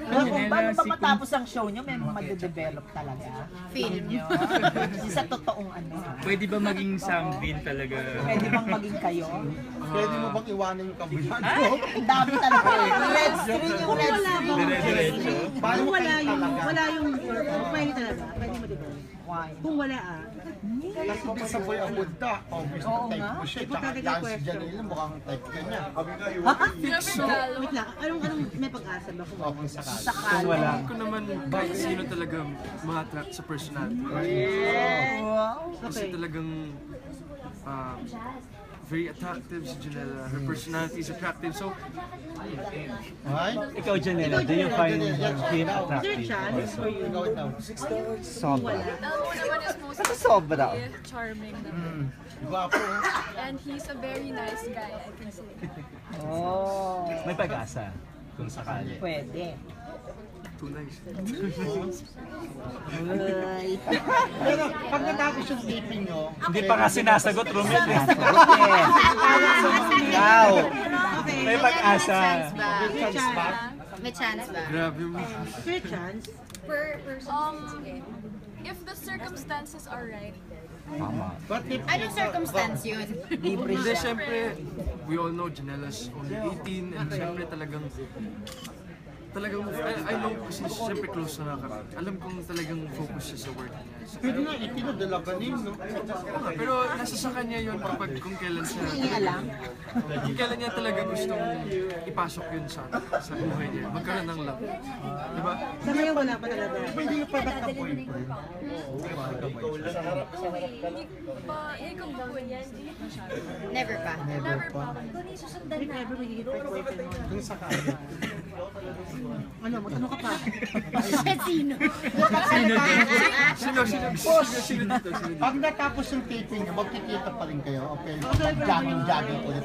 Pero kung bago ba matapos ang show nyo, may mag-develop talaga? Film nyo? Sa totoong ano? Pwede ba maging Samvin talaga? Pwede bang maging kayo? Pwede mo bang iwanan yung kabuyan? Ang dami talaga. Red string yung red string. Dire-diretso. Paano Kung mo wala kayo yung, talaga? wala yung, pwede talaga, pwede mo diba? Why? Kung wala Tapos kung sa boy ang Buddha, obvious Oo na type nga. ko siya. Iba Tsaka talaga dance si question. Janelle, mukhang type ka niya. wait lang, anong may pag-asa ba kung O kung sakali. Sakali. Ko naman kahit sino talaga ma-attract sa personality. Wow. Kasi Okay. talagang very attractive si Janela. Her personality is attractive. So, Ay? Ikaw, Janela, do you find him Is there a attractive? chance for you? Ikaw ikaw. Sobra. Ako naman is mostly Sobra. charming naman. Gwapo. oh. And he's a very nice guy, I can say. Oh. May pag-asa kung sakali. Pwede. too nice. Uy. Pero pag natapos yung taping nyo, Hindi pa nga sinasagot, Romel. Ikaw, Okay. may pag-asa. May chance ba? Grabe mo. Is there a chance? If the circumstances are right, Tama. but if Anong circumstance yun? Libre Hindi, siya. syempre, we all know Janela's only 18 and syempre talagang I know kasi syempre close na kami. Alam kong talagang focus siya sa work niya. pwede nga itinadala ka rin, no? Pero nasa sa kanya yun kapag kung kailan siya, kung kailan niya talaga gustong ipasok yun sa buhay niya. Magkaroon ng love. Diba? Sa ngayon wala pa talaga. Pwede nga pa naka-boyfriend. ikaw po yan. Never pa. Never pa. If ever magiging boyfriend mo. Kung sakali. Ano, matanong ka pa. Sino? Sino dito? Pag natapos yung taping nyo, magkikita pa rin kayo. Okay, jogging ulit